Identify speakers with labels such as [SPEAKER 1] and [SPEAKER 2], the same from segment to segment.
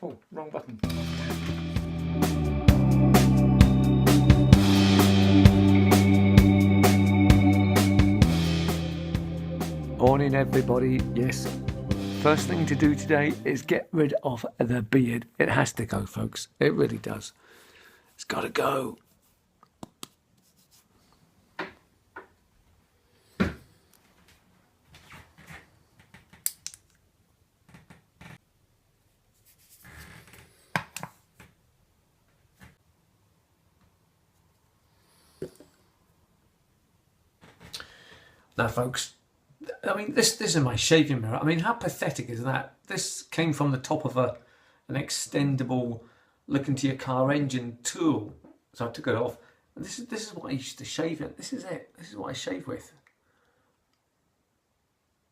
[SPEAKER 1] Oh, wrong button. Morning everybody. Yes, first thing to do today is get rid of the beard. It has to go, folks. It really does. It's got to go. Now, folks, I mean, this is my shaving mirror. I mean, how pathetic is that? This came from the top of an extendable look into your car engine tool. So I took it off. And this is what I used to shave it. This is it. This is what I shave with.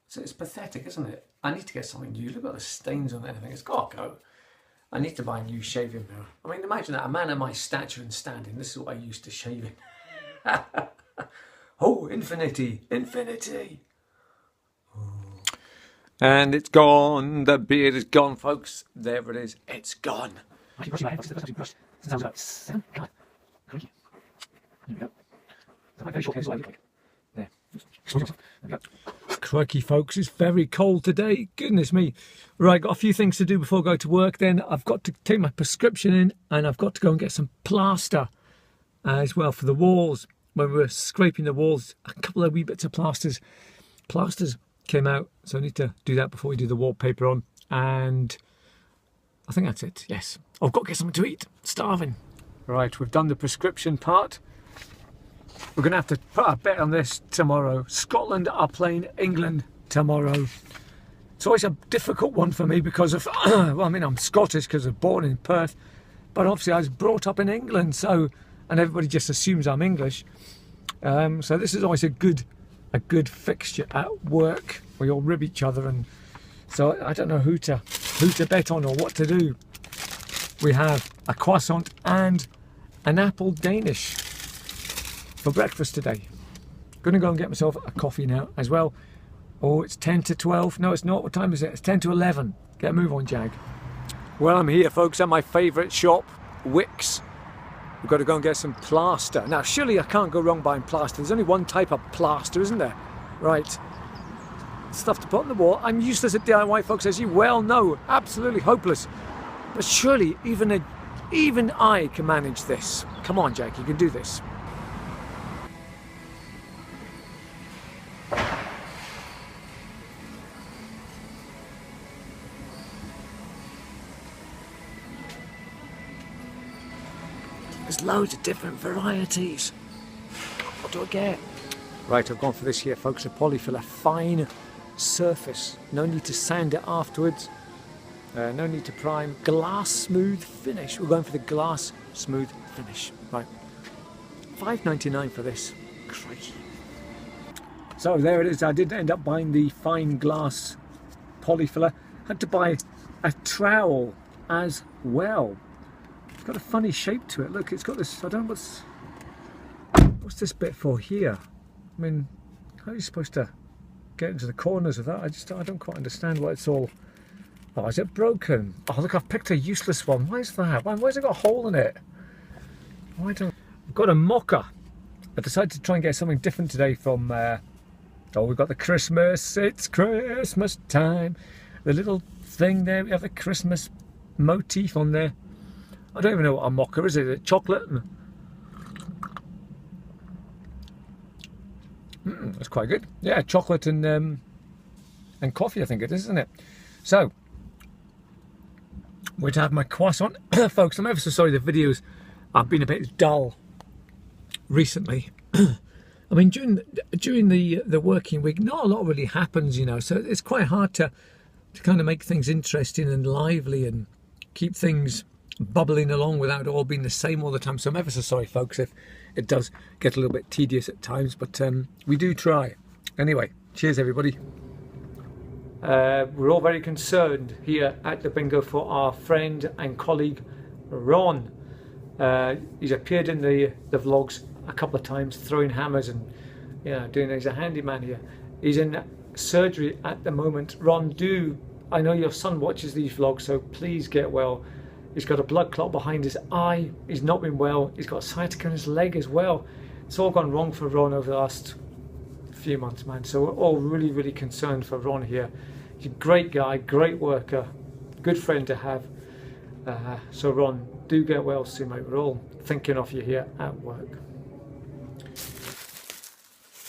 [SPEAKER 1] So it's pathetic, isn't it? I need to get something new. Look at the stains on everything. It's got to go. I need to buy a new shaving mirror. I mean, imagine that. A man of my stature and standing. This is what I used to shave in. Oh, infinity, infinity. And it's gone. The beard is gone, folks. There it is. It's gone. Crikey, folks, it's very cold today. Goodness me. Right, got a few things to do before I go to work then. I've got to take my prescription in and I've got to go and get some plaster as well for the walls. When we were scraping the walls, a couple of wee bits of plasters came out, so I need to do that before we do the wallpaper on. And I think that's it. Yes, I've got to get something to eat. Starving. Right, we've done the prescription part. We're going to have to put a bet on this tomorrow. Scotland are playing England tomorrow. It's always a difficult one for me because of, well, I mean, I'm Scottish because I was born in Perth, but obviously I was brought up in England, so, and everybody just assumes I'm English. So this is always a good fixture at work. We all rib each other, and so I don't know who to bet on or what to do. We have a croissant and an apple Danish for breakfast today. Gonna go and get myself a coffee now as well. Oh, it's 10 to 12. No, it's not. What time is it? It's 10 to 11. Get a move on, Jag. Well, I'm here, folks, at my favourite shop, Wickes. We've got to go and get some plaster. Now, surely I can't go wrong buying plaster. There's only one type of plaster, isn't there? Right. Stuff to put on the wall. I'm useless at DIY, folks, as you well know. Absolutely hopeless. But surely even I can manage this. Come on, Jack, you can do this. There's loads of different varieties. What do I get? Right, I've gone for this here, folks, a polyfiller fine surface. No need to sand it afterwards. No need to prime. Glass smooth finish. We're going for the glass smooth finish. Right. $5.99 for this. Crikey. So there it is. I did end up buying the fine glass polyfiller. Had to buy a trowel as well. It's got a funny shape to it. Look, it's got this, I don't know what's this bit for here. I mean, how are you supposed to get into the corners of that? I don't quite understand what it's all. Oh, is it broken? Oh, look, I've picked a useless one. Why is that? Why has it got a hole in it? Why don't I've got a mocker. I decided to try and get something different today from oh, we've got the Christmas, it's Christmas time. The little thing there, we have the Christmas motif on there. I don't even know what a mocker is. Is it chocolate? That's quite good. Yeah, chocolate and coffee, I think it is, isn't it? So, we're to have my croissant. Folks, I'm ever so sorry the videos have been a bit dull recently. I mean, during the working week, not a lot really happens, you know, so it's quite hard to kind of make things interesting and lively and keep things bubbling along without it all being the same all the time. So I'm ever so sorry, folks, if it does get a little bit tedious at times, but we do try. Anyway, cheers everybody. We're all very concerned here at the bingo for our friend and colleague Ron. He's appeared in the vlogs a couple of times, throwing hammers and, you know, he's a handyman here. He's in surgery at the moment. Ron, do I know your son watches these vlogs, so please get well. He's got a blood clot behind his eye. He's not been well. He's got sciatica in his leg as well. It's all gone wrong for Ron over the last few months, man. So we're all really, really concerned for Ron here. He's a great guy, great worker, good friend to have. So Ron, do get well soon, mate. We're all thinking of you here at work.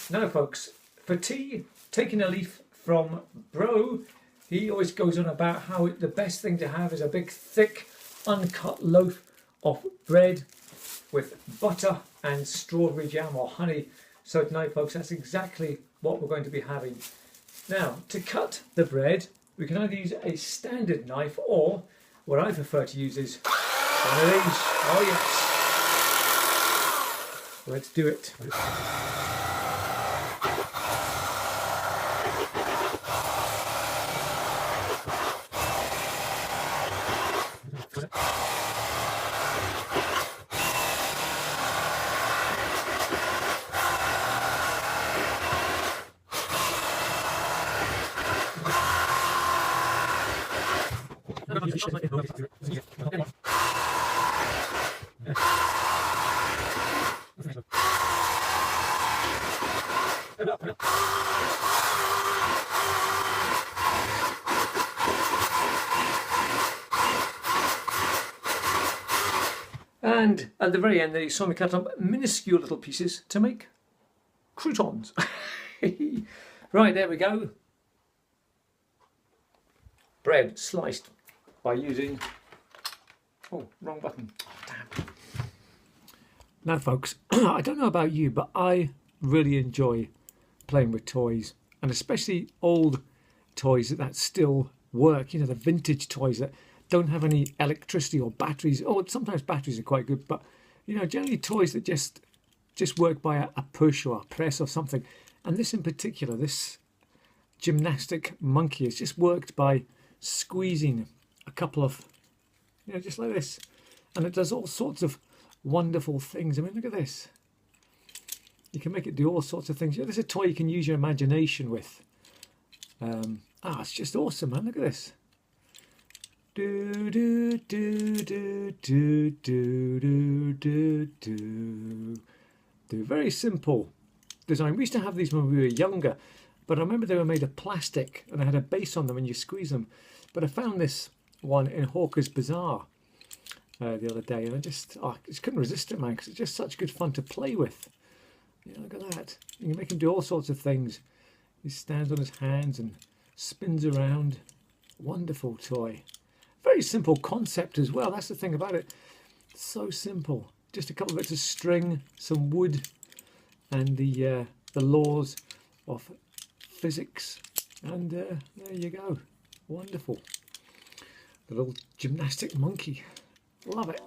[SPEAKER 1] Now, folks, for tea, taking a leaf from Bro, he always goes on about how the best thing to have is a big, thick, uncut loaf of bread with butter and strawberry jam or honey. So tonight, folks, that's exactly what we're going to be having. Now, to cut the bread, we can either use a standard knife, or what I prefer to use is one of these. Oh yes. Let's do it. And at the very end, they saw me cut up minuscule little pieces to make croutons. Right, there we go. Bread sliced by using... Oh, wrong button. Oh, damn. Now, folks, I don't know about you, but I really enjoy playing with toys, and especially old toys that still work. You know, the vintage toys that don't have any electricity or batteries. Oh, sometimes batteries are quite good, but you know, generally toys that just work by a push or a press or something. And this in particular, this gymnastic monkey, is just worked by squeezing a couple of, you know, just like this, and it does all sorts of wonderful things. I mean, look at this. You can make it do all sorts of things. You know, this is a toy you can use your imagination with. It's just awesome, man. Look at this. Do do do do do do do do do. Very simple design. We used to have these when we were younger, but I remember they were made of plastic and they had a base on them and you squeeze them. But I found this one in Hawker's Bazaar the other day, and I just couldn't resist it, man, because it's just such good fun to play with. You know, look at that. You can make him do all sorts of things. He stands on his hands and spins around. Wonderful toy. Very simple concept as well. That's the thing about it. It's so simple. Just a couple of bits of string, some wood, and the laws of physics. And there you go. Wonderful. The little gymnastic monkey. Love it.